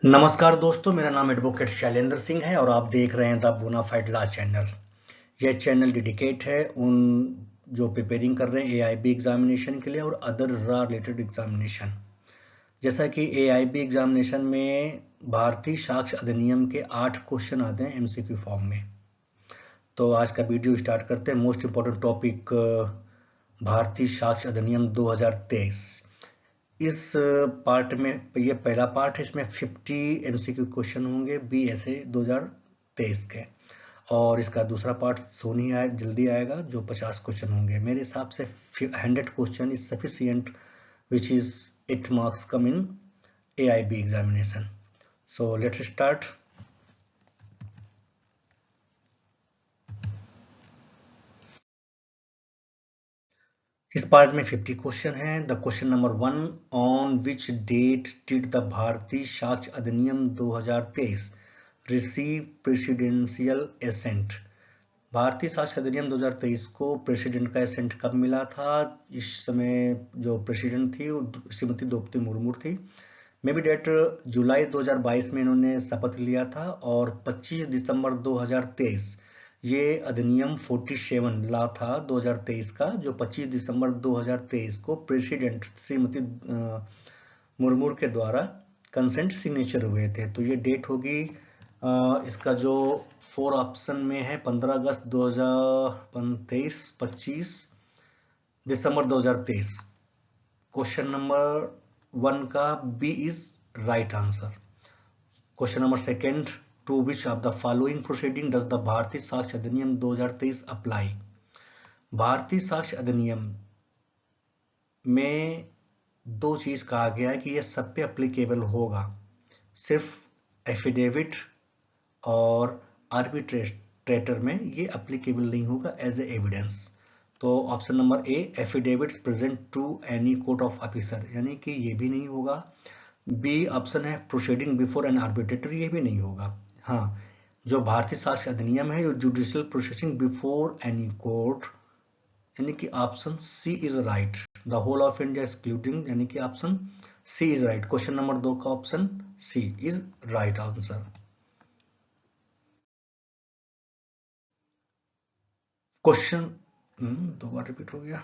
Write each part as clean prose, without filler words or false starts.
नमस्कार दोस्तों, मेरा नाम एडवोकेट शैलेंद्र सिंह है और आप देख रहे हैं द बोनाफाइड लॉ चैनल। यह चैनल डेडिकेट है उन जो प्रिपेयरिंग कर रहे हैं एआईबी एग्जामिनेशन के लिए और अदर लॉ रिलेटेड एग्जामिनेशन। जैसा कि एआईबी एग्जामिनेशन में भारतीय साक्ष्य अधिनियम के 8 क्वेश्चन आते हैं एमसीक्यू फॉर्म में। तो आज का वीडियो स्टार्ट करते हैं। मोस्ट इंपॉर्टेंट टॉपिक भारतीय साक्ष्य अधिनियम 2023। इस पार्ट में ये पहला पार्ट है, इसमें 50 एमसीक्यू क्वेश्चन होंगे बीएसए 2023 के, और इसका दूसरा पार्ट सोनी जल्दी आएगा जो 50 क्वेश्चन होंगे। मेरे हिसाब से 100 question is sufficient which is 8 marks come in AIB examination. So let's start. इस पार्ट में 50 क्वेश्चन हैं। The question number 1, on which date did the Bharatiya Sakshya Adhiniyam 2023 receive presidential accent. भारतीय साक्ष्य अधिनियम 2023 को प्रेसिडेंट का एसेंट कब मिला था? इस समय जो प्रेसिडेंट थी वो श्रीमती द्रौपदी मुर्मू थी। मे बी डेट जुलाई 2022 में इन्होंने शपथ लिया था और 25 दिसंबर 2023 ये अधिनियम 47 लॉ था 2023 का, जो 25 दिसंबर 2023 को प्रेसिडेंट श्रीमती मुर्मू के द्वारा कंसेंट सिग्नेचर हुए थे। तो ये डेट होगी इसका जो 4 ऑप्शन में है 15 अगस्त 2023, 25 दिसंबर 2023। क्वेश्चन नंबर 1 का B is right answer. Question number 2, to which of the following proceeding does the Bharatiya Sakshya Adhiniyam 2023 apply. भारतीय साक्ष्य अधिनियम में दो चीज कहा गया है कि यह सब पे अप्लीकेबल होगा, सिर्फ एफिडेविट और आर्बिट्रेटर में ये अप्लीकेबल नहीं होगा एज ए एविडेंस। तो option number A, affidavits present to any court of officer, यानी कि ये भी नहीं होगा। बी ऑप्शन है, प्रोसीडिंग बिफोर एन आर्बिट्रेटर, ये भी नहीं होगा। हाँ, जो भारतीय साक्ष्य अधिनियम है, जो judicial processing before any court, यानी कि option C is right. The whole of India excluding, यानी कि option C is right. Question number 2 का option C is right answer. Question दो बार रिपीट हो गया।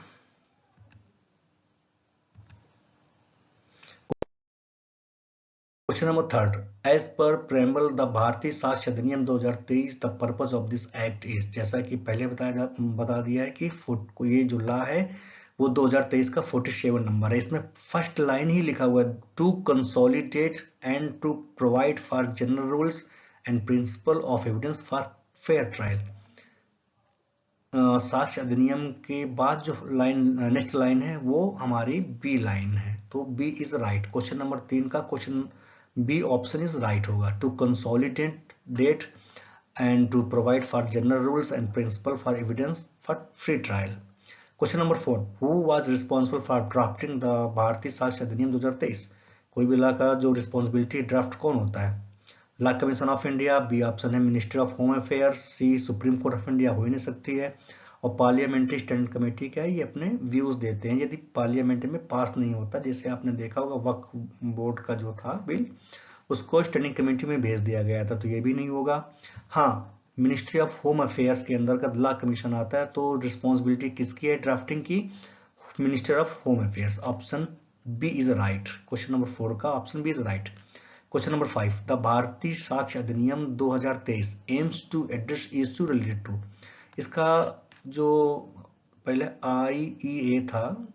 Question number 3, as per preamble the Bharatiya Sakshya Adhiniyam 2023 the purpose of this act is. जैसा कि पहले बता दिया है कि ये जो लॉ है वो 2023 का 47 नंबर है। इसमें फर्स्ट लाइन ही लिखा हुआ है, to consolidate and to provide for general rules and principle of evidence for fair trial. Sakshya Adhiniyam के बाद जो लाइन नेक्स्ट लाइन है वो हमारी बी लाइन है, तो B is right. Question number 3 का question B option is right होगा, to consolidate date and to provide for general rules and principle for evidence for free trial. Question number 4, who was responsible for drafting the Bharatiya Sakshya Adhiniyam 2023। कोई भी law का जो responsibility draft कौन होता है? Law commission of India, B option है ministry of home affairs, C supreme court of India हो ही नहीं सकती है, और पार्लियामेंट्री स्टैंडिंग कमेटी क्या है, ये अपने व्यूज देते हैं यदि पार्लियामेंट में पास नहीं होता। जैसे आपने देखा होगा वक्फ बोर्ड का जो था बिल, उसको स्टैंडिंग कमेटी में भेज दिया गया था, तो ये भी नहीं होगा। हाँ, मिनिस्ट्री ऑफ होम अफेयर्स के अंदर का लॉ कमीशन आता है, तो रिस्पॉन्सिबिलिटी किसकी है ड्राफ्टिंग की? Minister of home affairs. Option B is right. Question number 4 का option B is right. Question number 5, the Bharatiya Sakshya Adhiniyam 2023 aims to address issue related to. इसका जो पहले IEA था,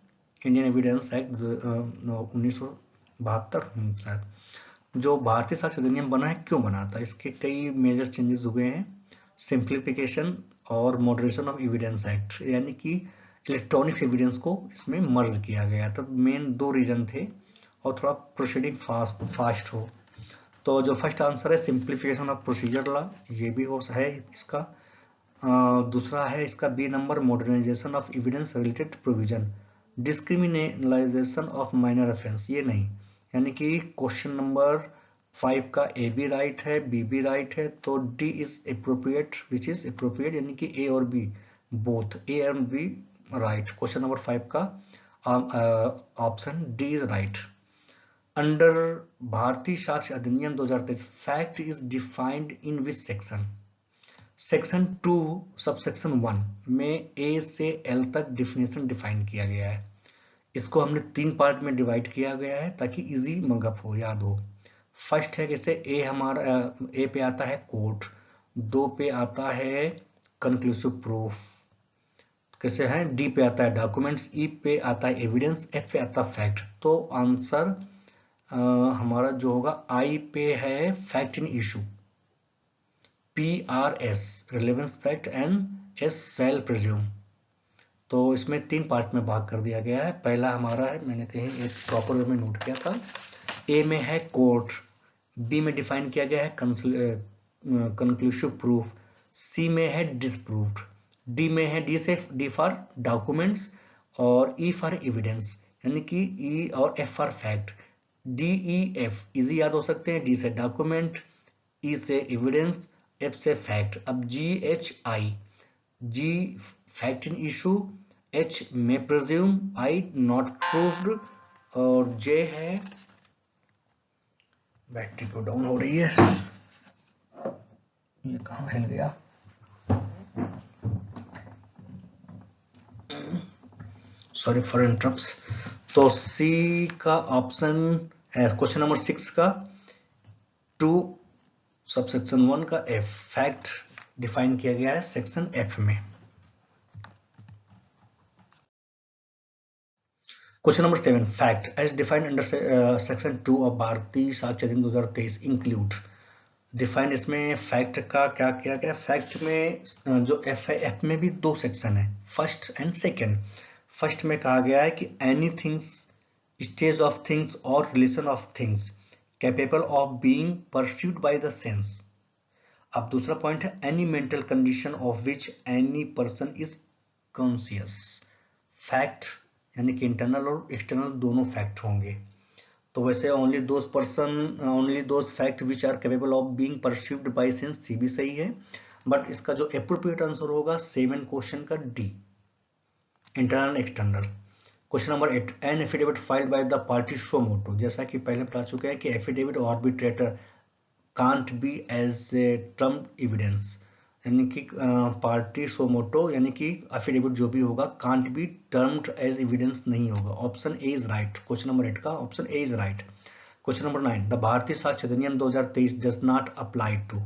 इंडियन एविडेंस एक्ट 1972 शायद, जो भारतीय साक्ष्य अधिनियम बना है, क्यों बना था? इसके कई मेजर चेंजेस हुए हैं, सिंप्लीफिकेशन और मॉडरेशन ऑफ एविडेंस एक्ट, यानी कि इलेक्ट्रॉनिक्स एविडेंस को इसमें मर्ज किया गया था। मेन 2 रीजन थे, और थोड़ा प्रोसीडिंग फास्ट हो। तो जो फर्स्ट आंसर है सिंप्लीफिकेशन ऑफ प्रोसीजर लॉ, ये भी हो है इसका। दूसरा है इसका B number, modernisation of evidence related provision, decriminalisation of minor offence, ये नहीं। यानी कि क्वेश्चन नंबर 5 का ए भी राइट है, बी भी राइट है, तो D is appropriate, which is appropriate, यानी कि ए और B both, A and B right. Question number 5 का option D is right. Under Bharatiya Sakshya Adhiniyam 2023 fact is defined in which section? Section 2 subsection 1 में ए से एल तक डिफिनेशन डिफाइन किया गया है। इसको हमने 3 पार्ट में डिवाइड किया गया है ताकि इजी मगअप हो, याद हो। फर्स्ट है जैसे ए हमारा ए पे आता है कोर्ट, 2 पे आता है कंक्लूसिव प्रूफ, कैसे है, डी पे आता है डॉक्यूमेंट्स, ई पे आता है एविडेंस, एफ पे आता है फैक्ट। तो आंसर हमारा जो होगा आई पे है fact in issue, P R S relevance fact and S shall presume. तो इसमें 3 पार्ट में भाग कर दिया गया है। पहला हमारा है, मैंने कहीं एक प्रॉपर वे में नोट किया था, ए में है कोर्ट, बी में डिफाइन किया गया है कंक्लूसिव प्रूफ, सी में है डिसप्रूव्ड, डी में है डी फॉर डॉक्यूमेंट्स और ई फॉर एविडेंस, यानी कि ई और F for fact. D E F easy याद हो सकते हैं, डी से डॉक्यूमेंट, ई से एविडेंस, एफ से फैक्ट। अब G H I, G fact in issue, H में प्रिज्यूम, आई नॉट प्रूव्ड और जे है, बैटरी को डाउन हो रही है, ये कहाँ हिल गया, सॉरी फॉर इंटरप्ट्स। तो सी का ऑप्शन है क्वेश्चन नंबर 6 का 2 सबसेक्शन 1 का एफ, फैक्ट डिफाइन किया गया है सेक्शन एफ में। Question number 7 fact as defined under section 2 of Bharatiya Sakshya Adhiniyam 2023 include. Define इसमें फैक्ट का क्या किया गया, फैक्ट में जो एफ है, एफ में भी 2 सेक्शन है, फर्स्ट एंड सेकेंड। फर्स्ट में कहा गया है कि any things, stage of things और relation of things capable of being perceived by the sense. अब दूसरा पॉइंट है any mental condition of which any person is conscious. Fact यानी कि इंटरनल और एक्सटर्नल दोनों फैक्ट होंगे। तो वैसे only those fact which are capable of being perceived by sense, C भी सही है, बट इसका जो एप्रोप्रिएट आंसर होगा 7 क्वेश्चन का D, internal external. Question number 8 an affidavit filed by the party suo motu. जैसा कि पहले बता चुके हैं कि एफिडेविट और arbitrator can't be as a term evidence, यानी कि पार्टी सो मोटो यानी कि एफिडेविट जो भी होगा can't be termed as evidence नहीं होगा। Option A is right, question number 8 का option A is right. Question number 9 the Bharatiya Sakshya Adhiniyam 2023 does not apply to.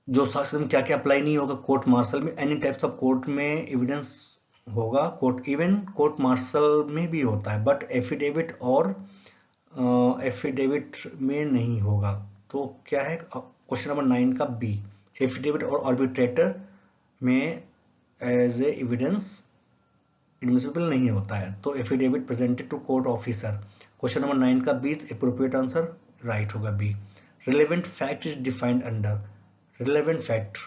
जो साक्ष्य अधिनियम क्या क्या अप्लाई नहीं होगा, कोर्ट मार्शल में, एनी टाइप्स ऑफ कोर्ट में एविडेंस होगा, कोर्ट इवन कोर्ट मार्शल में भी होता है, बट एफिडेविट और एफिडेविट में नहीं होगा। तो क्या है क्वेश्चन नंबर 9 का बी, एफिडेविट और आर्बिट्रेटर में एज ए एविडेंस एडमिसिबल नहीं होता है। तो affidavit presented to court officer, question number 9 का बी एप्रोप्रिएट आंसर राइट होगा B. Relevant fact is defined under, relevant fact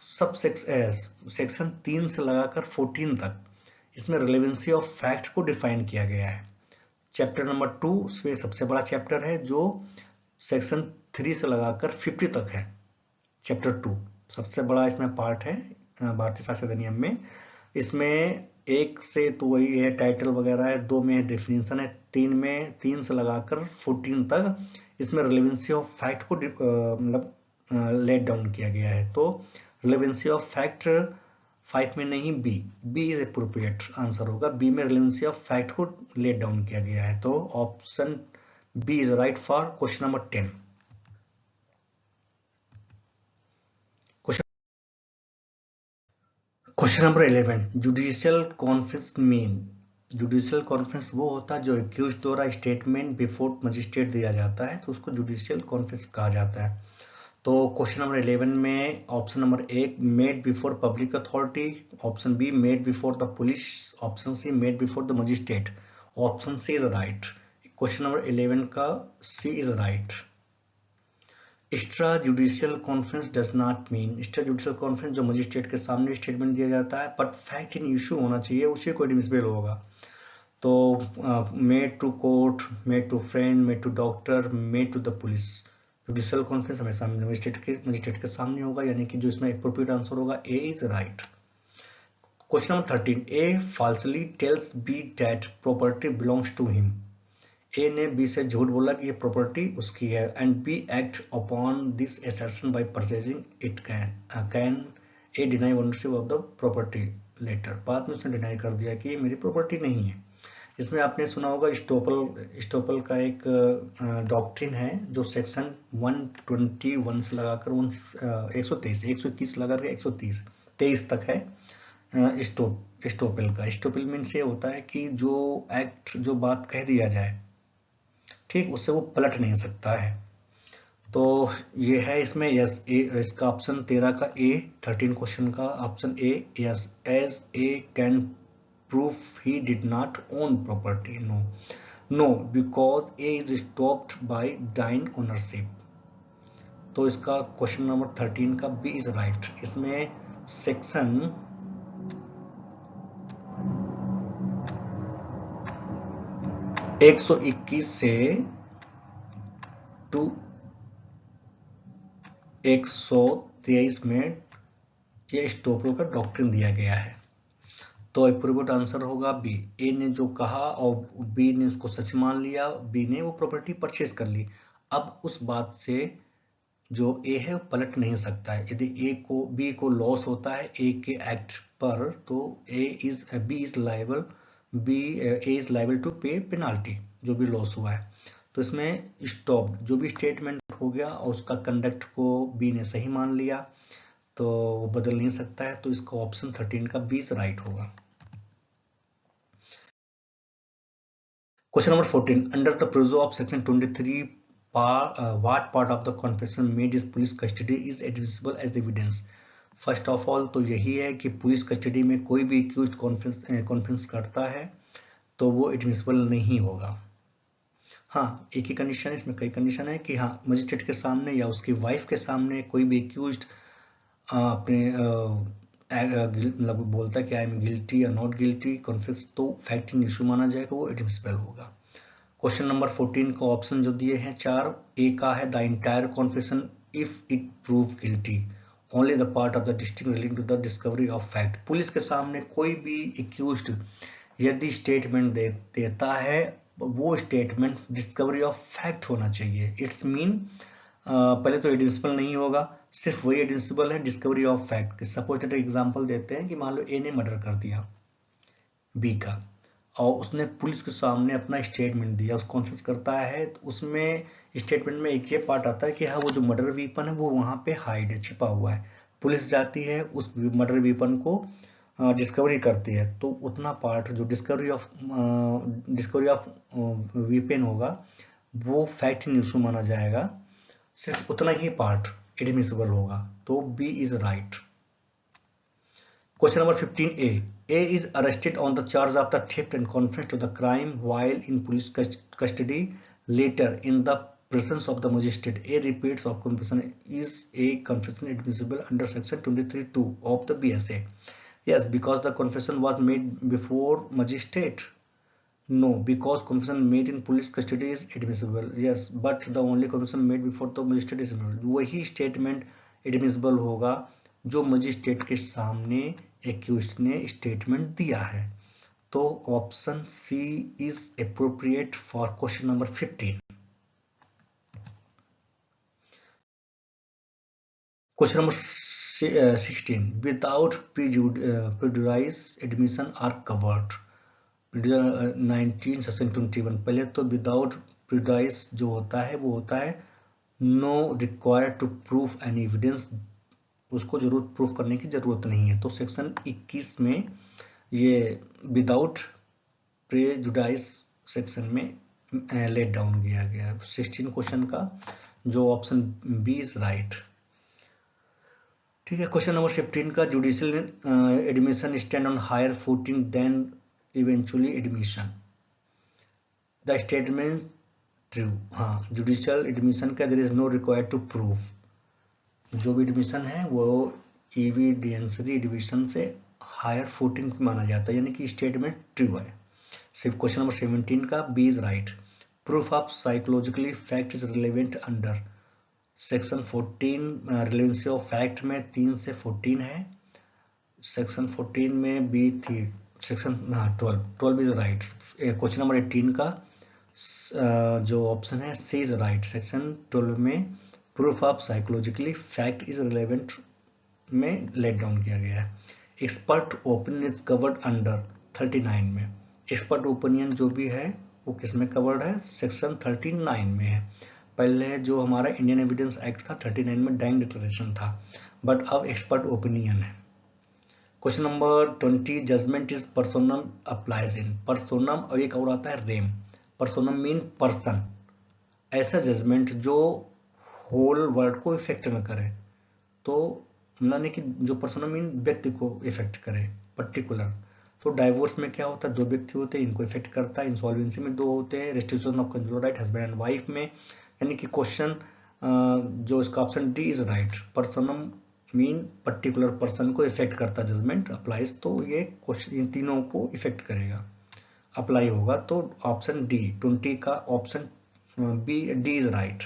subsection 3 से लगाकर 14 तक, इसमें रिलेवेंसी ऑफ फैक्ट को डिफाइन किया गया है। चैप्टर नंबर 2 इसमें सबसे बड़ा चैप्टर है जो सेक्शन 3 से लगाकर 50 तक है। चैप्टर 2 सबसे बड़ा इसमें पार्ट है भारतीय साक्ष्य अधिनियम में। इसमें 1 से तो वही है टाइटल वगैरह है, 2 में डेफिनेशन है, 3 से लगाकर 14 तक इसमें रिलेवेंसी ऑफ फैक्ट को मतलब लेट डाउन किया गया है। तो रिलेवेंसी ऑफ फैक्ट 5 में नहीं, बी इज एप्रोप्रिएट आंसर होगा। बी में रिलेवेंसी ऑफ फैक्ट को लेट डाउन किया गया है, तो option B is right for question number 10। Question number 11 judicial conference mean. Judicial conference वो होता है जो एक्यूज द्वारा स्टेटमेंट बिफोर मजिस्ट्रेट दिया जाता है, तो उसको जुडिशियल कॉन्फ्रेंस कहा जाता है। तो क्वेश्चन नंबर 11 में option number 1 made before public authority, option B made before the police, option C made before the magistrate, option C is right. Question number 11 का C is right. Extra judicial confession does not mean, extra judicial confession जो magistrate के सामने statement दिया जाता है, but fact in issue होना चाहिए, उसी को एडमिसिबल होगा। तो made to court, made to friend, made to doctor, made to the police, judicial conference हमेशा मजिस्ट्रेट के सामने होगा, यानी कि जो इसमें एप्रोप्रिएट आंसर होगा A is right. Question number 13 A falsely tells B that property belongs to him. A ने बी से झूठ बोला कि ये प्रॉपर्टी उसकी है, and B act upon this assertion by purchasing it, can A deny ownership of the property later. बाद में उसने डिनाई कर दिया कि ये मेरी प्रॉपर्टी नहीं है। इसमें आपने सुना होगा स्टोपल का एक डॉक्ट्रिन है जो सेक्शन 121 से लगाकर 121 लगाकर 123 तक है। स्टोपल मीन्स ये होता है कि जो एक्ट, जो बात कह दिया जाए, ठीक, उससे वो पलट नहीं सकता है। तो ये है इसमें यस, इसका ऑप्शन 13 का ए, 13 क्वेश्चन का option A yes, as A can proof he did not own property. No, no because A is stopped by deny ownership. तो इसका क्वेश्चन नंबर 13 का बी इज राइट। इसमें सेक्शन 121 से to 123 में ये estoppel का doctrine दिया गया है। तो एप्रोप्रिएट आंसर होगा बी। ए ने जो कहा और बी ने उसको सच मान लिया, बी ने वो प्रॉपर्टी परचेज कर ली। अब उस बात से जो ए है पलट नहीं सकता है। यदि बी को लॉस होता है ए के एक्ट पर, तो ए इज लायबल टू पे पेनाल्टी, जो भी लॉस हुआ है। तो इसमें स्टॉप, जो भी स्टेटमेंट हो गया और उसका कंडक्ट को बी ने सही मान लिया, तो वो बदल नहीं सकता है। तो इसका ऑप्शन 13 का बी राइट होगा। Question number 14. Under the proviso of section 23, what part of the confession made is police custody is admissible as evidence? First of all तो यही है कि पुलिस कस्टडी में कोई भी एक्यूज्ड कॉन्फ्रेंस करता है तो वो एडमिसिबल नहीं होगा। हाँ, एक ही कंडीशन है, इसमें कई कंडीशन है कि हाँ, मजिस्ट्रेट के सामने या उसकी वाइफ के सामने कोई भी एक्यूज्ड अपने मतलब बोलता है कि आई एम गिल्टी या नॉट गिल्टी कॉन्फ्रेंस, तो फैक्टिंग इशू माना जाएगा, वो एडमिसिबल होगा। क्वेश्चन नंबर 14 का ऑप्शन जो दिए हैं 4, ए का है the entire confession if it prove guilty only the part of the distinct relating to the discovery of fact. Police के सामने कोई भी एक्यूज्ड यदि स्टेटमेंट देता है, वो स्टेटमेंट डिस्कवरी ऑफ फैक्ट होना चाहिए। इट्स मीन पहले तो एडमिसिबल नहीं होगा, सिर्फ वही एडमिसिबल है discovery of fact. Suppose that example देते हैं कि मान लो ए ने मर्डर कर दिया बी का, और उसने पुलिस के सामने अपना स्टेटमेंट दिया, उस कॉन्फेस करता है, तो उसमें स्टेटमेंट में एक ये पार्ट आता है कि हाँ, वो जो मर्डर वीपन है वो वहां पे हाइड है, छिपा हुआ है। पुलिस जाती है, उस मर्डर वीपन को डिस्कवरी करती है, तो उतना पार्ट जो डिस्कवरी ऑफ वीपन होगा वो फैक्ट इशू माना जाएगा, सिर्फ उतना ही पार्ट एडमिसिबल होगा। तो B is right. Question number 15A. A is arrested on the charge of the theft and confessed to the crime while in police custody. Later, in the presence of the magistrate, A repeats of confession. Is a confession admissible under section 23(2) of the BSA? Yes, because the confession was made before magistrate. No, because confession made in police custody is admissible. Yes, but the only confession made before the magistrate is admissible. वही statement admissible होगा जो magistrate के सामने accused ने statement दिया है। तो option C is appropriate for question number 15। Question number 16, without prejudice admission are covered. 19 section 21। पहले तो विदाउट प्रेजुडिस जो होता है वो होता है no required to proof any evidence, उसको जरूरत प्रूफ करने की जरूरत नहीं है। तो सेक्शन 21 में ये विदाउट प्रेजुडिस सेक्शन में लेट डाउन किया गया। 16 क्वेश्चन का जो ऑप्शन बी इज राइट। ठीक है, क्वेश्चन नंबर 15 का judicial admission stand on higher footing than eventually admission. The statement true. हाँ, जुडिशियल एडमिशन का there is no required to proof, जो भी एडमिशन है वो एविडेंशियरी एडमिशन से हायर फुटिंग माना जाता है, यानी कि स्टेटमेंट ट्रू है। सिर्फ क्वेश्चन नंबर 17 का B is right. Proof of psychologically fact is relevant under section 14। Relevancy of fact में 3 से 14 है, सेक्शन 14 में बी थी, section 12 is right. Question number 18 का जो ऑप्शन है सी इज राइट। सेक्शन 12 में proof of psychologically fact is relevant में लेट डाउन किया गया है। Expert opinion is covered under 39 में। एक्सपर्ट ओपिनियन जो भी है वो किस में कवर्ड है? सेक्शन 39 में है। पहले जो हमारा इंडियन एविडेंस एक्ट था 39 में डाइंग डिक्लेरेशन था, बट अब एक्सपर्ट ओपिनियन है। Question number 20, judgment is personam applies in. Personam और एक और आता है रेम। पर्सोनम मीन पर्सन, ऐसा जजमेंट जो होल वर्ड को इफेक्ट न करे। तो मतलब कि जो पर्सोनम मीन व्यक्ति को इफेक्ट करे पर्टिकुलर। तो डाइवोर्स में क्या होता है? 2 व्यक्ति होते हैं, इनको इफेक्ट करता है। इंसॉल्वेंसी में 2 होते हैं। Restriction of consumer right husband and wife में। यानी कि क्वेश्चन जो इसका option D is right. Personam mean particular person को इफेक्ट करता जजमेंट अप्लाइज, तो ये क्वेश्चन इन तीनों को इफेक्ट करेगा, अप्लाई होगा। तो ऑप्शन डी 20 का option B D is right.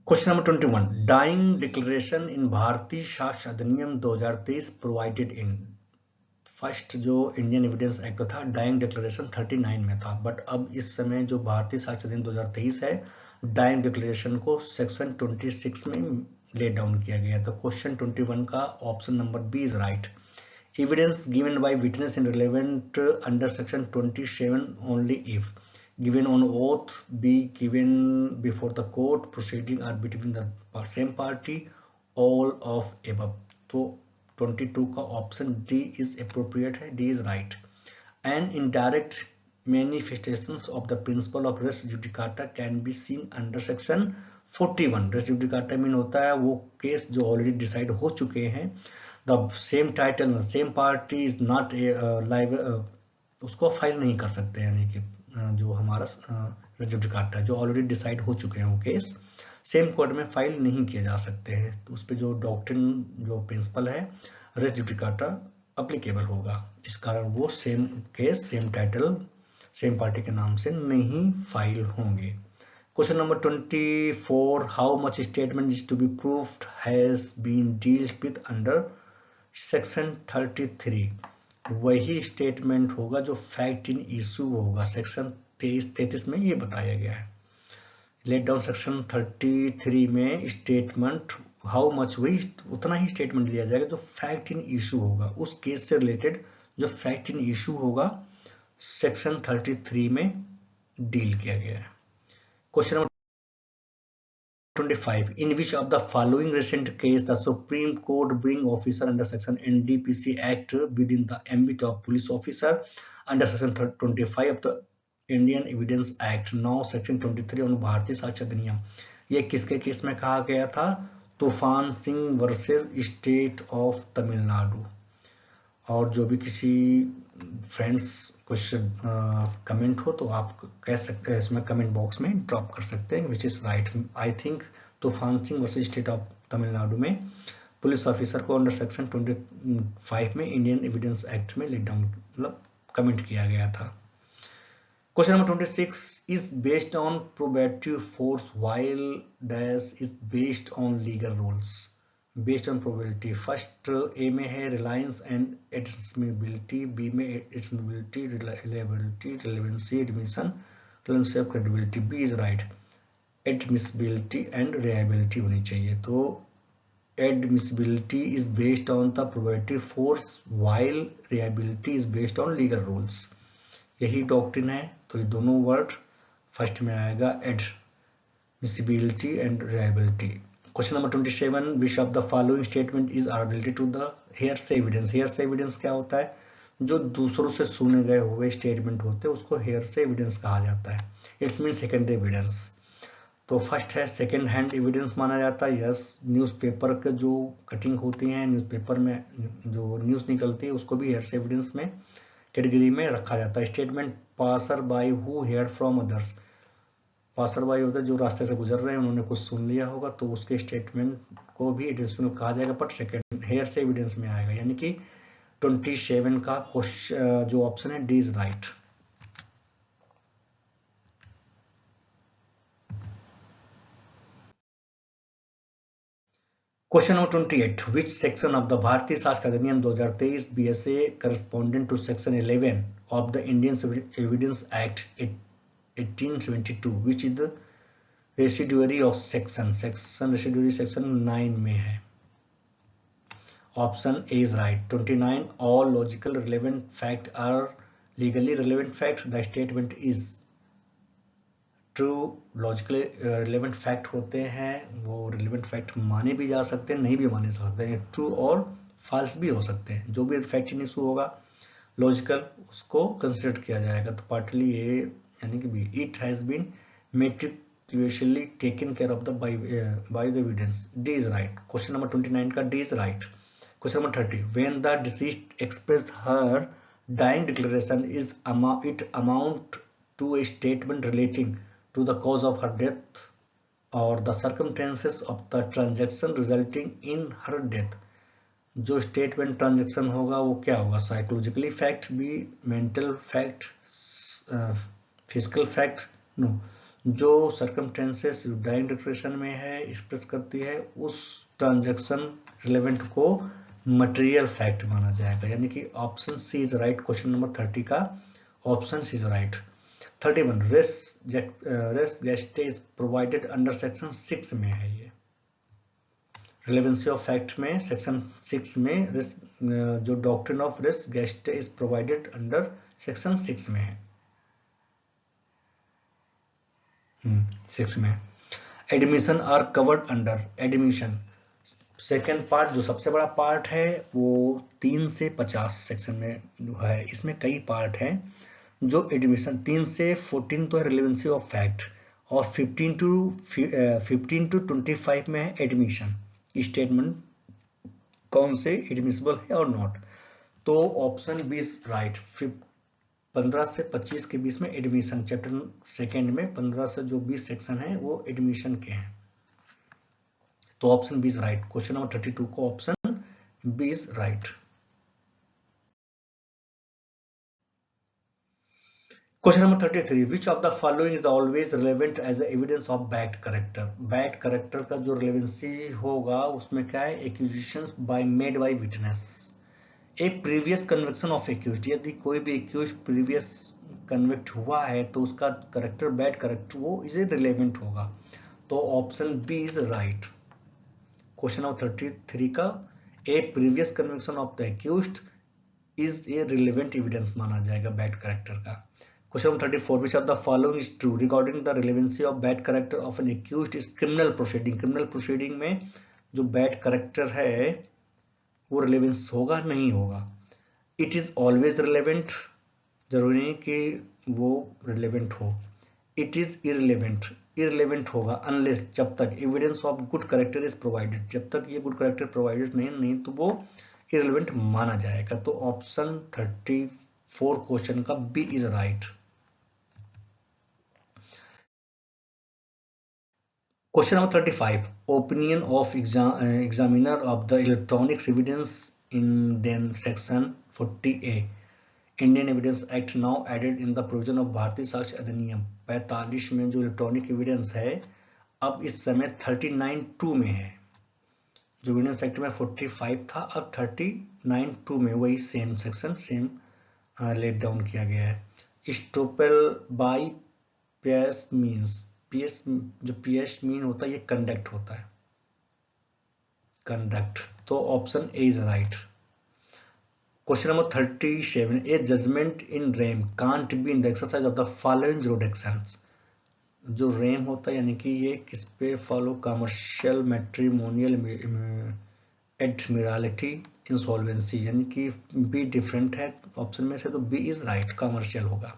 Question number 21, dying declaration in Bharatiya Sakshya Adhiniyam 2023 provided in. First जो इंडियन एविडेंस एक्ट था डाइंग डिक्लेरेशन 39 में था, बट अब इस समय जो भारतीय साक्ष्य अधिनियम 2023 है डाइंग डिक्लेरेशन को सेक्शन 26 में ले डाउन किया गया। तो क्वेश्चन 21 का option number B is right. Evidence given by witness in relevant under section 27 only if given on oath, be given before the court proceeding are between the same party, all of above। तो 22 का option D is appropriate है, D is right. And indirect manifestations of the principle of res judicata can be seen under section 41। res judicata mean होता है वो case जो already decide हो चुके हैं। The same title same party is not live, उसको file नहीं कर सकते। यानी कि जो हमारा res judicata जो ऑलरेडी डिसाइड हो चुके हैं वो केस सेम कोर्ट में फाइल नहीं किए जा सकते हैं। तो उस पर जो डॉक्ट्रिन जो प्रिंसिपल है res judicata अप्लीकेबल होगा। इस कारण वो same case same title same party के नाम से नहीं फाइल होंगे। Question number 24, how much statement is to be proved has been dealt with under section 33। वही स्टेटमेंट होगा जो फैक्ट इन इशू होगा। सेक्शन 33 में ये बताया गया है। लेट डाउन सेक्शन 33 में स्टेटमेंट हाउ मच वही उतना ही स्टेटमेंट लिया जाएगा जो फैक्ट इन इशू होगा, उस केस से रिलेटेड जो फैक्ट इन इशू होगा सेक्शन 33 में डील किया गया है। Question number 25, in which of the following recent case the Supreme Court bring officer under section NDPC Act within the ambit of police officer under section 25 of the Indian evidence act, now section 23 on भारतीय साक्ष्य अधिनियम। ये किसके case में कहा गया था? तूफान Singh versus state of Tamil Nadu. और जो भी किसी फ्रेंड्स कुछ कमेंट हो तो आप कह सकते हैं इसमें कमेंट बॉक्स में ड्रॉप कर सकते हैं which is right. I think Toofan Singh versus state of Tamil Nadu में पुलिस ऑफिसर को अंडर सेक्शन 25 में इंडियन एविडेंस एक्ट में लेट डाउन मतलब कमेंट किया गया था। Question number 26 is based on probative force while dash is based on legal rules। Based on probability, first A में है reliance and admissibility, B में admissibility, reliability, relevancy, admission, relevancy of credibility। B is right, admissibility and reliability होनी चाहिए। तो admissibility is based on the probative force while reliability is based on legal rules। यही doctrine है। तो ये दोनों word first में आएगा, admissibility and reliability. Question number 27, which of the following statement is are related to the hearsay evidence. Hearsay evidence क्या होता है? जो दूसरों से सुने गए हुए स्टेटमेंट होते हैं उसको हेयरसे एविडेंस कहा जाता है। It's mean secondary evidence. तो फर्स्ट है सेकेंड हैंड एविडेंस माना जाता है। यस, न्यूज़पेपर के जो कटिंग होती है न्यूज़पेपर में जो न्यूज़ निकलती है उसको भी हेयरसे एविडेंस में कैटेगरी में रखा जाता है। Statement passer by who hear from others. Passer by होता है जो रास्ते से गुजर रहे हैं उन्होंने कुछ सुन लिया होगा तो उसके स्टेटमेंट को भी एविडेंस कहा जाएगा, बट सेकेंड हेयर से एविडेंस में आएगा। यानी कि 27 का क्वेश्चन जो ऑप्शन है D is right. Question number 28, which section of the Bharatiya Shastra Adhiniyam 2023 BSA correspondent to section 11 of the Indian evidence act 1872 which is the residuary of section residuary section 9 में है। Option A is right. 29, all logical relevant fact are legally relevant fact, the statement is true. Logically relevant fact होते हैं वो relevant fact माने भी जा सकते हैं, नहीं भी माने जा सकते हैं, ट्रू और फॉल्स भी हो सकते हैं। जो भी फैक्ट इशू होगा लॉजिकल उसको कंसिडर किया जाएगा। तो पार्टली ए यानी कि B, it has been meticulously taken care of by the evidence. D is right. Question number 29 का D is right. Question number 30, when the deceased expressed her dying declaration it amount to a statement relating to the cause of her death or the circumstances of the transaction resulting in her death. जो statement transaction होगा वो क्या होगा? Psychologically fact, B mental fact, physical fact, no. जो circumstances dying declaration में है express करती है उस ट्रांजैक्शन रिलेवेंट को मटेरियल फैक्ट माना जाएगा, यानी कि option C is right. Question number 30 का option C is right. 31, res gestae is provided under section 6 में है। ये रिलेवेंसी ऑफ फैक्ट में सेक्शन 6 में जो doctrine of rest gestae is provided under section 6 में है। 6 में admission are covered under admission second part जो सबसे बड़ा पार्ट है वो 3 से 50 सेक्शन में है। इसमें कई पार्ट हैं। जो एडमिशन 3 से 14 तो है रिलेवेंसी ऑफ फैक्ट और 15 टू 25 में है एडमिशन स्टेटमेंट कौन से एडमिसिबल है और नॉट। तो ऑप्शन बी इज राइट। 15 से 25 के बीच में एडमिशन चैप्टर सेकेंड में 15 से जो 20 सेक्शन है वो एडमिशन के हैं। तो option B is right. Question number 32 को option B is right. Question number 33, which of the following is always relevant as evidence of bad character. Bad character का जो रिलेवेंसी होगा उसमें क्या है? Accusations by made by witness, a previous conviction of accused. यदि कोई भी accused previous convict हुआ है तो उसका करेक्टर बैड करेक्टर वो इज रिलेवेंट होगा। तो option B is right. Question number 33 का a previous conviction of the accused is a relevant evidence माना जाएगा बैड करेक्टर का। Question number 34, which of the following is true regarding the relevancy of bad character of an accused is criminal proceeding. Criminal proceeding में जो bad character है वो relevance होगा नहीं होगा। इट इज ऑलवेज रिलेवेंट, जरूरी नहीं कि वो रिलेवेंट हो। इट इज इररिलेवेंट होगा अनलेस, जब तक evidence of good character is provided. जब तक ये गुड करेक्टर प्रोवाइडेड नहीं तो वो इररिलेवेंट माना जाएगा। तो ऑप्शन 34 क्वेश्चन का B is right. Question number 35, opinion of examiner of the electronics evidence in then section 40A Indian evidence act now added in the provision of Bharatiya Sakshya अधिनियम 45 में जो इलेक्ट्रॉनिक एविडेंस है अब इस समय 39(2) में है। जो एविडेंस एक्ट में 45 था अब 39(2) में वही same section same let down किया गया है। Estoppel by pais means, pais जो पीएस मीन होता है ये कंडक्ट होता है, कंडक्ट। तो option A is right. Question number 37, a judgment in rem can't be in the exercise of the following jurisdictions. जो रेम होता है यानी कि ये किस पे follow? Commercial, matrimonial, admiralty, insolvency, यानी कि बी डिफरेंट है ऑप्शन में से, तो बी इज राइट, कमर्शियल होगा।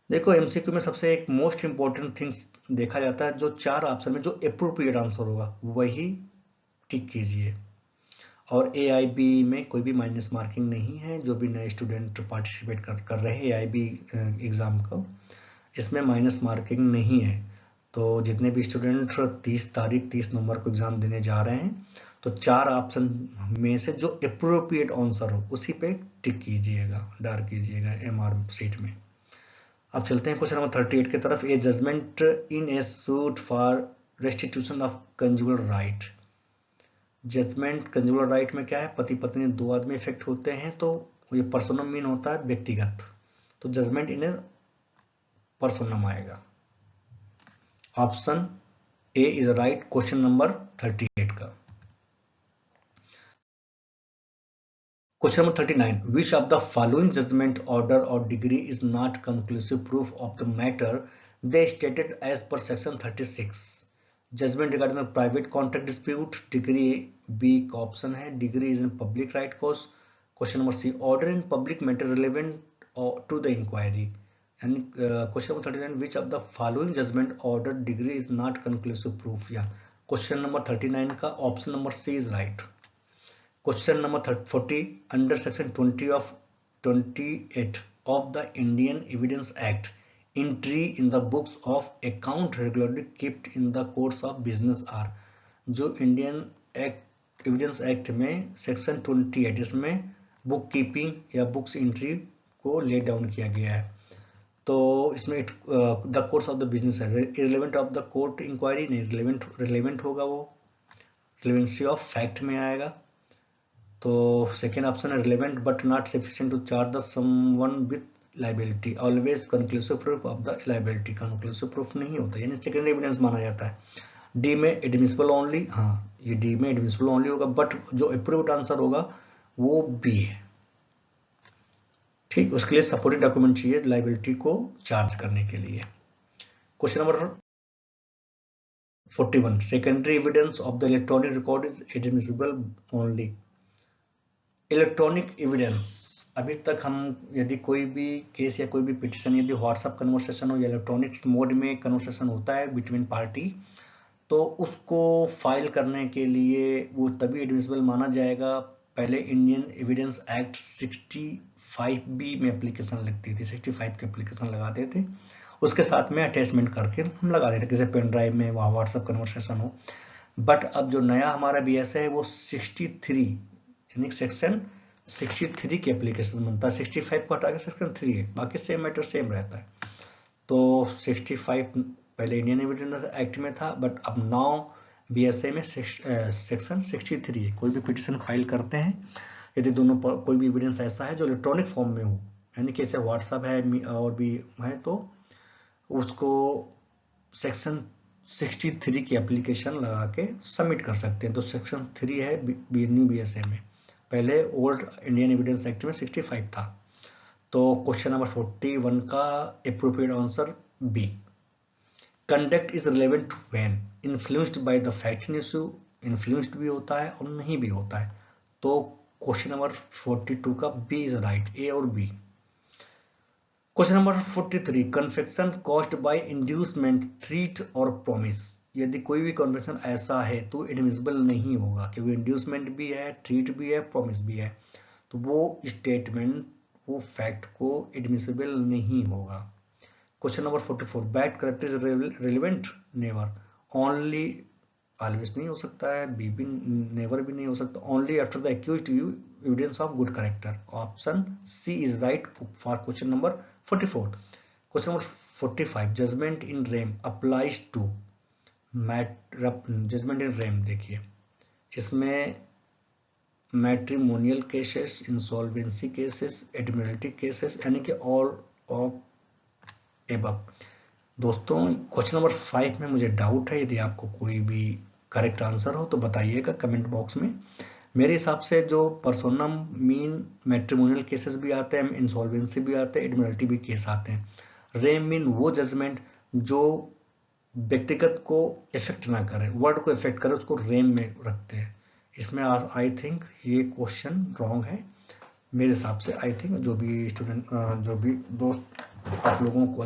देखो एमसीक्यू में सबसे एक मोस्ट इंपॉर्टेंट थिंग्स देखा जाता है, जो 4 ऑप्शन में जो अप्रोप्रिएट आंसर होगा वही टिक कीजिए। और AIB में कोई भी माइनस मार्किंग नहीं है। जो भी नए स्टूडेंट पार्टिसिपेट कर रहे हैं AIB एग्जाम को, इसमें माइनस मार्किंग नहीं है। तो जितने भी स्टूडेंट 30 नवंबर को एग्जाम देने जा रहे हैं तो 4 ऑप्शन में से जो अप्रोप्रिएट आंसर हो उसी पे टिक कीजिएगा, डार्क कीजिएगा MR सीट में। अब चलते हैं क्वेश्चन नंबर 38 की तरफ। A judgment in a suit for restitution of conjugal right. Judgment consumer right में क्या है, पति पत्नी दो आदमी इफेक्ट होते हैं, तो ये पर्सोनम मीन होता है व्यक्तिगत, तो जजमेंट इन पर्सोनम आएगा। Option A is right question number 38 का। Question number 39, which of the following judgment order और decree is not conclusive proof of the matter they stated as per section 36। Judgment regarding the private contract dispute, decree B का option है, decree is in public right course. Question number C, order in public matter relevant to the inquiry. यानी question number 39, which of the following judgment order decree is not conclusive proof, या question number 39 का option number C is right. Question number 40, under section 20 of 28 of the Indian evidence act, entry in the books of account regularly kept in the course of business are. जो Indian act evidence act में section 28, इसमें book keeping या books entry को lay down किया गया है, तो इसमें the course of the business है, relevant of the court inquiry नहीं, रिलेवेंट होगा, वो रिलेवेंसी ऑफ फैक्ट में आएगा। तो सेकेंड ऑप्शन है, relevant but not sufficient to charge the someone with liability, always conclusive proof of the liability, conclusive proof नहीं होता, यानी सेकेंडरी एविडेंस माना जाता है। डी में एडमिसिबल ओनली, हाँ ये डी में एडमिसिबल ओनली होगा, बट जो अप्रूव्ड आंसर होगा वो बी है। ठीक, उसके लिए सपोर्टिंग डॉक्यूमेंट चाहिए लाइबिलिटी को चार्ज करने के लिए। Question number 41, secondary evidence of the electronic record is admissible only. Electronic evidence, अभी तक हम यदि कोई भी केस या कोई भी पिटिशन यदि व्हाट्सएप कन्वर्सेशन हो या इलेक्ट्रॉनिक मोड में कन्वर्सेशन होता है बिटवीन पार्टी, तो उसको फाइल करने के लिए वो तभी एडमिसिबल माना जाएगा। पहले इंडियन एविडेंस एक्ट 65B में एप्लीकेशन लगती थी, 65 की एप्लीकेशन लगाते थे, उसके साथ में अटैचमेंट करके हम लगा देते, किसी पेन ड्राइव में वहाँ व्हाट्सएप कन्वर्सेशन हो। बट अब जो नया हमारा BS है वो 63 यानी सेक्शन 63 की एप्लीकेशन बनता है, 65 को हटा के सेक्शन 3 है, बाकी सेम मैटर सेम रहता है। तो 65 पहले इंडियन एविडेंस एक्ट में था, बट अब नाउ BSA में सेक्शन 63 है। कोई भी पिटिशन फाइल करते हैं यदि दोनों पर कोई भी एविडेंस ऐसा है जो इलेक्ट्रॉनिक फॉर्म में हो, यानी कि जैसे व्हाट्सएप है और भी है, तो उसको सेक्शन 63 की एप्लीकेशन लगा के सबमिट कर सकते हैं। तो सेक्शन 3 है न्यू BSA में, पहले ओल्ड इंडियन एविडेंस एक्ट में 65 था। तो क्वेश्चन नंबर 41 का appropriate answer B. Conduct is relevant when influenced by the fact in issue, influenced भी होता है और नहीं भी होता है। तो क्वेश्चन नंबर 42 का बी इज राइट, ए और B. Question number 43, confession caused by inducement, threat और प्रॉमिस। यदि कोई भी कन्फेक्शन ऐसा है तो एडमिसिबल नहीं होगा, क्योंकि इंड्यूसमेंट भी है, थ्रीट भी है, प्रॉमिस भी है, तो वो स्टेटमेंट वो फैक्ट को एडमिसिबल नहीं होगा। Question number 44, bad character is relevant, never, only always नहीं हो सकता है, बी भी नेवर भी नहीं हो सकता, only after the accused evidence of good character, option C is right for question number 44। Question number 45, judgment in rem applies to judgment in rem, देखिए इसमें matrimonial cases, insolvency cases, admiralty cases, यानी कि all of above. दोस्तों question number 5 में मुझे doubt है, यदि आपको कोई भी करेक्ट आंसर हो तो बताइएगा कमेंट बॉक्स में। मेरे हिसाब से जो पर्सोनम मीन मैट्रिमोनियल केसेस भी आते हैं, इंसॉल्वेंसी भी आते हैं, एडमिरल्टी भी केस आते हैं। रेम मीन वो जजमेंट जो व्यक्तिगत को इफेक्ट ना करे, वर्ड को इफेक्ट करे, उसको रेम में रखते हैं। इसमें आई थिंक ये क्वेश्चन रॉन्ग है मेरे हिसाब से। आई थिंक जो भी स्टूडेंट जो भी दोस्त आप लोगों को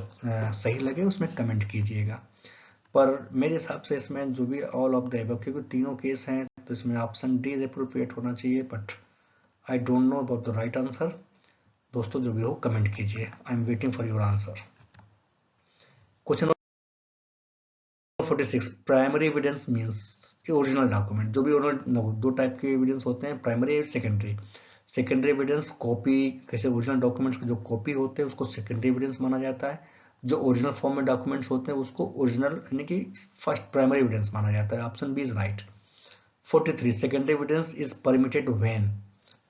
सही लगे उसमें कमेंट कीजिएगा, पर मेरे हिसाब से इसमें जो भी ऑल ऑफ द एबव, क्योंकि तीनों केस हैं, तो इसमें ऑप्शन डी अप्रोप्रिएट होना चाहिए, but I don't know about the right answer. दोस्तों जो भी हो कमेंट कीजिए, I am waiting for your answer. Question 46, primary evidence means original document. जो भी ओरिजिनल, दो टाइप के एविडेंस होते हैं, प्राइमरी और सेकेंडरी। सेकेंडरी एविडेंस कॉपी, कैसे ओरिजिनल डॉक्यूमेंट्स जो कॉपी होते हैं उसको सेकेंडरी एविडेंस माना जाता है। जो ओरिजिनल फॉर्म में डॉक्यूमेंट्स होते हैं उसको ओरिजिनल यानी कि फर्स्ट प्राइमरी एविडेंस माना जाता है। Option B is right. 43 secondary evidence is permitted when,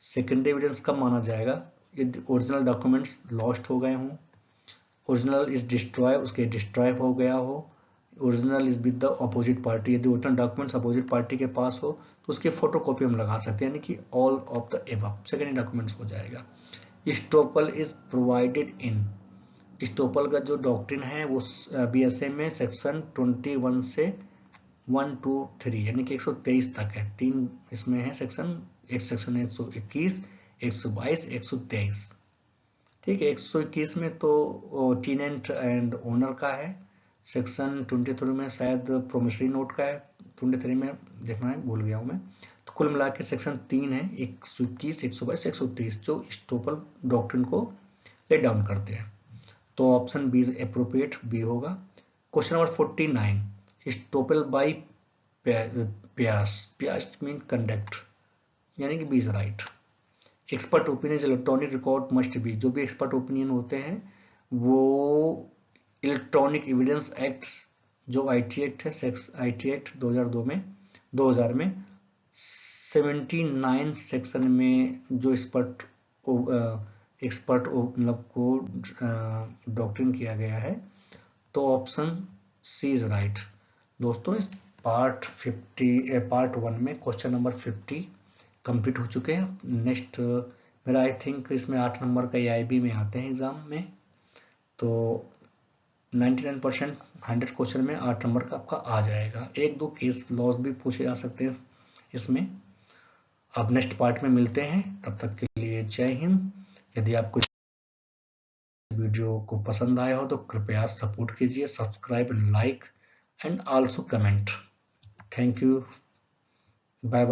secondary evidence कब माना जाएगा, यदि ओरिजिनल डॉक्यूमेंट्स लॉस्ट हो गए हों, ओरिजिनल इज डिस्ट्रॉय, उसके डिस्ट्रॉय हो गया हो, original is with the opposite party, यदि ओरिजिनल डॉक्यूमेंट्स अपोजिट पार्टी के पास हो तो उसकी फोटो कॉपी हम लगा सकते हैं, यानी कि all of the above secondary documents हो जाएगा। Estoppel is provided in, estoppel का जो डॉक्ट्रिन है वो बीएसए में सेक्शन 21 से 123 यानी कि 123 तक है, 3 इसमें है सेक्शन, एक सेक्शन 121, 122, 123। ठीक है, 121 में तो टीनेंट एंड ओनर का है, सेक्शन 23 में शायद प्रोमिसरी नोट का है, 23 में देखना है, भूल गया हूं मैं। तो कुल मिला के सेक्शन 3 है, 121, 122, 130 जो स्टोपल डॉक्ट्रिन को ले डाउन करते हैं। तो option B is appropriate, B होगा। Question number 49, estoppel by pais mean conduct, यानी कि B is right. Expert opinion electronic record must be, जो भी एक्सपर्ट ओपिनियन होते हैं वो इलेक्ट्रॉनिक एविडेंस एक्ट, जो आईटी एक्ट है, आईटी एक्ट 2000 में 79 सेक्शन में जो एक्सपर्ट मतलब को डॉक्ट्रिन किया गया है, तो ऑप्शन सी इज राइट। दोस्तों इस पार्ट 1 में क्वेश्चन नंबर 50 कंप्लीट हो चुके हैं। नेक्स्ट मेरा आई थिंक इसमें 8 नंबर का AIB में आते हैं एग्जाम में, तो 99% 100 क्वेश्चन में 8 नंबर का आपका आ जाएगा। एक दो केस लॉस भी पूछे जा सकते हैं इसमें। अब नेक्स्ट पार्ट में मिलते हैं, तब तक के लिए जय हिंद। यदि आपको वीडियो को पसंद आया हो तो कृपया सपोर्ट कीजिए, subscribe, like and also comment. Thank you, bye bye.